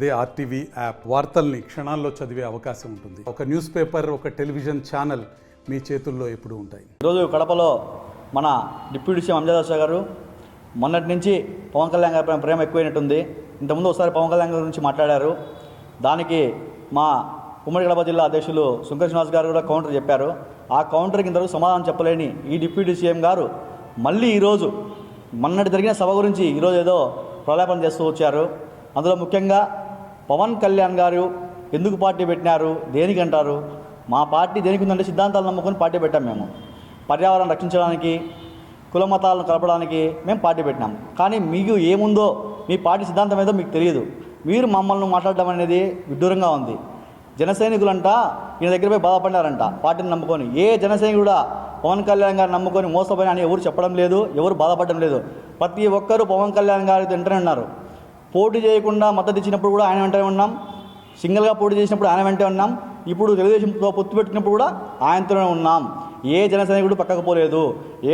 అదే RTV app వార్తల్ని క్షణాల్లో చదివే అవకాశం ఉంటుంది. ఒక న్యూస్ పేపర్, ఒక టెలివిజన్ ఛానల్ మీ చేతుల్లో ఎప్పుడూ ఉంటాయి. ఈరోజు కడపలో మన డిప్యూటీ సీఎం అంజద్ బాషా గారు మొన్నటి నుంచి పవన్ కళ్యాణ్ గారి ప్రేమ ఎక్కువైనట్టుంది. ఇంతకుముందు ఒకసారి పవన్ కళ్యాణ్ గారి గురించి మాట్లాడారు. దానికి మా ఉమ్మడి కడప జిల్లా అధ్యక్షులు శంకర్ శ్రీనివాస్ గారు కూడా కౌంటర్ చెప్పారు. ఆ కౌంటర్కి ఇంతవరకు సమాధానం చెప్పలేని ఈ డిప్యూటీ సీఎం గారు మళ్ళీ ఈరోజు మొన్నటి జరిగిన సభ గురించి ఈరోజు ఏదో ప్రలాపన చేస్తూ వచ్చారు. అందులో ముఖ్యంగా పవన్ కళ్యాణ్ గారు ఎందుకు పార్టీ పెట్టినారు, దేనికంటారు? మా పార్టీ దేనికి ఉందంటే సిద్ధాంతాలు నమ్ముకొని పార్టీ పెట్టాం. మేము పర్యావరణం రక్షించడానికి, కుల మతాలను కలపడానికి మేము పార్టీ పెట్టినాం. కానీ మీకు ఏముందో, మీ పార్టీ సిద్ధాంతం ఏదో మీకు తెలియదు. మీరు మమ్మల్ని మాట్లాడడం అనేది విడ్డూరంగా ఉంది. జనసైనికులంట ఈయన దగ్గర పోయి బాధపడినారంట పార్టీని నమ్ముకొని. ఏ జనసైనికుడు కూడా పవన్ కళ్యాణ్ గారు నమ్ముకొని మోసపోయినా అని ఎవరు చెప్పడం లేదు, ఎవరు బాధపడడం లేదు. ప్రతి ఒక్కరూ పవన్ కళ్యాణ్ గారి వెంటనే ఉన్నారు. పోటీ చేయకుండా మద్దతు ఇచ్చినప్పుడు కూడా ఆయన వెంటనే ఉన్నాం, సింగిల్గా పోటీ చేసినప్పుడు ఆయన వెంటనే ఉన్నాం, ఇప్పుడు తెలుగుదేశంతో పొత్తు పెట్టినప్పుడు కూడా ఆయనతోనే ఉన్నాం. ఏ జనసైనికుడు పక్కకు పోలేదు.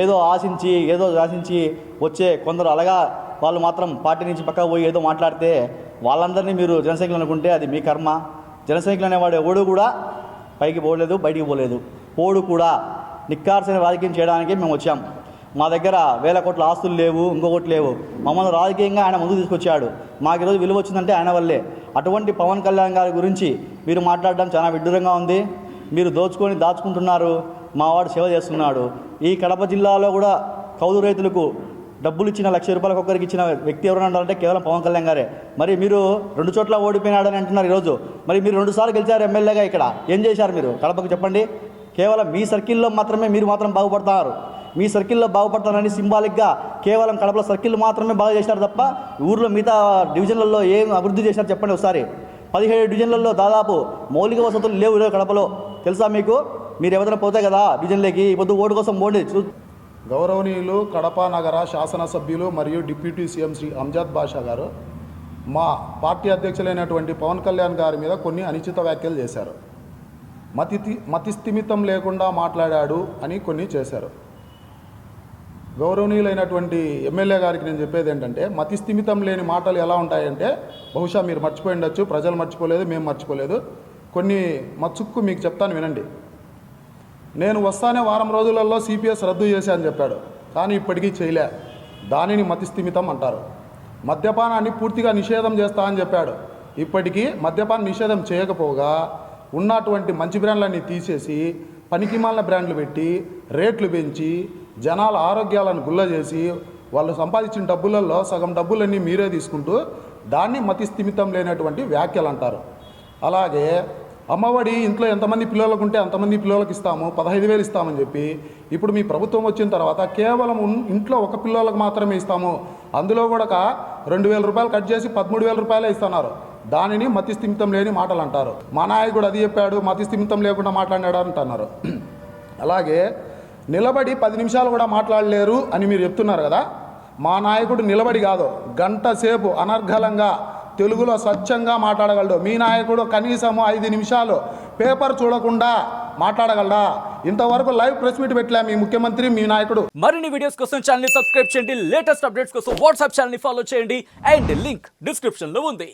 ఏదో ఆశించి వచ్చే కొందరు అలాగా వాళ్ళు మాత్రం పార్టీ నుంచి పక్కకు పోయి ఏదో మాట్లాడితే వాళ్ళందరినీ మీరు జనసైనికులు అనుకుంటే అది మీ కర్మ. జనసైనికులు అనేవాడు ఎవడు కూడా పైకి పోలేదు, బయటికి పోలేదు. పోడు కూడా నిక్కార్సైన రాజకీయం చేయడానికి మేము వచ్చాం. మా దగ్గర వేల కోట్ల ఆస్తులు లేవు, ఇంకొకటి లేవు. మమ్మల్ని రాజకీయంగా ఆయన ముందుకు తీసుకొచ్చాడు. మాకు ఈరోజు విలువ వచ్చిందంటే ఆయన వల్లే. అటువంటి పవన్ కళ్యాణ్ గారి గురించి మీరు మాట్లాడడం చాలా విడ్డూరంగా ఉంది. మీరు దాచుకుంటున్నారు. మా వాడు సేవ చేస్తున్నాడు. ఈ కడప జిల్లాలో కూడా కౌలు రైతులకు డబ్బులు ఇచ్చిన 1,00,000 రూపాయలకు ఒక్కరికి ఇచ్చిన వ్యక్తి ఎవరైనా ఉండాలంటే కేవలం పవన్ కళ్యాణ్ గారే. మరి మీరు 2 చోట్ల ఓడిపోయినాడని అంటున్నారు ఈరోజు. మరి మీరు 2 సార్లు గెలిచారు ఎమ్మెల్యేగా. ఇక్కడ ఏం చేశారు మీరు కడపకు చెప్పండి? కేవలం మీ సర్కిల్లో మాత్రమే మీరు మాత్రం బాగుపడతారు. మీ సర్కిల్లో బాగుపడతారని సింబాలిక్గా కేవలం కడపలో సర్కిల్ మాత్రమే బాగా చేశారు తప్ప ఊర్లో మిగతా డివిజన్లలో ఏం అభివృద్ధి చేశారు చెప్పండి ఒకసారి. 17 డివిజన్లలో దాదాపు మౌలిక వసతులు లేవు ఈరోజు కడపలో. తెలుసా మీకు? మీరు ఎవరైనా పోతే కదా డివిజన్లోకి, ఈ పొద్దు ఓటు కోసం పోండి. గౌరవనీయులు కడప నగర శాసనసభ్యులు మరియు డిప్యూటీ సీఎం శ్రీ అంజద్ బాషా గారు మా పార్టీ అధ్యక్షులైనటువంటి పవన్ కళ్యాణ్ గారి మీద కొన్ని అనుచిత వ్యాఖ్యలు చేశారు. మతిస్థిమితం లేకుండా మాట్లాడాడు అని కొన్ని చేశారు. గౌరవనీయులైనటువంటి ఎమ్మెల్యే గారికి నేను చెప్పేది ఏంటంటే, మతిస్థిమితం లేని మాటలు ఎలా ఉంటాయంటే, బహుశా మీరు మర్చిపోయి ఉండొచ్చు, ప్రజలు మర్చిపోలేదు, మేము మర్చిపోలేదు. కొన్ని మచ్చుక్కు మీకు చెప్తాను వినండి. నేను వస్తానే వారం రోజులలో సిపిఎస్ రద్దు చేశాను చెప్పాడు. కానీ ఇప్పటికీ చేయలే. దానిని మతిస్థిమితం అంటారు. మద్యపానాన్ని పూర్తిగా నిషేధం చేస్తా అని చెప్పాడు. ఇప్పటికీ మద్యపాన నిషేధం చేయకపోగా ఉన్నటువంటి మంచి బ్రాండ్లన్నీ తీసేసి పనికిమాలిన బ్రాండ్లు పెట్టి రేట్లు పెంచి జనాల ఆరోగ్యాలను గుల్ల చేసి వాళ్ళు సంపాదించిన డబ్బులలో సగం డబ్బులన్నీ మీరే తీసుకుంటూ దాన్ని మతిస్థిమితం లేనటువంటి వ్యాఖ్యలు అంటారు. అలాగే అమ్మఒడి ఇంట్లో ఎంతమంది పిల్లలకు ఉంటే అంతమంది పిల్లలకు ఇస్తాము, 15,000 ఇస్తామని చెప్పి ఇప్పుడు మీ ప్రభుత్వం వచ్చిన తర్వాత కేవలం ఇంట్లో ఒక పిల్లలకు మాత్రమే ఇస్తాము, అందులో కూడా 2,000 రూపాయలు కట్ చేసి 13,000 రూపాయలే ఇస్తున్నారు. దానిని మతిస్థిమితం లేని మాటలు అంటారు. మా నాయకుడు అది చెప్పాడు, మతిస్థిమితం లేకుండా మాట్లాడాడు అంటున్నారు. అలాగే నిలబడి 10 నిమిషాలు కూడా మాట్లాడలేరు అని మీరు చెప్తున్నారు కదా. మా నాయకుడు నిలబడి కాదు, గంట సేపు అనర్గళంగా తెలుగులో స్వచ్ఛంగా మాట్లాడగలడు. మీ నాయకుడు కనీసము 5 నిమిషాలు పేపర్ చూడకుండా మాట్లాడగలడా? ఇంతవరకు లైవ్ ప్రెస్ మీట్ పెట్టలే మీ ముఖ్యమంత్రి, మీ నాయకుడు. మరిన్ని వీడియోస్ కోసం ఛానల్ ని సబ్స్క్రైబ్ చేయండి. లేటెస్ట్ అప్డేట్స్ కోసం వాట్సాప్ ఛానల్ ని ఫాలో చేయండి. అండ్ లింక్ డిస్క్రిప్షన్ లో ఉంది.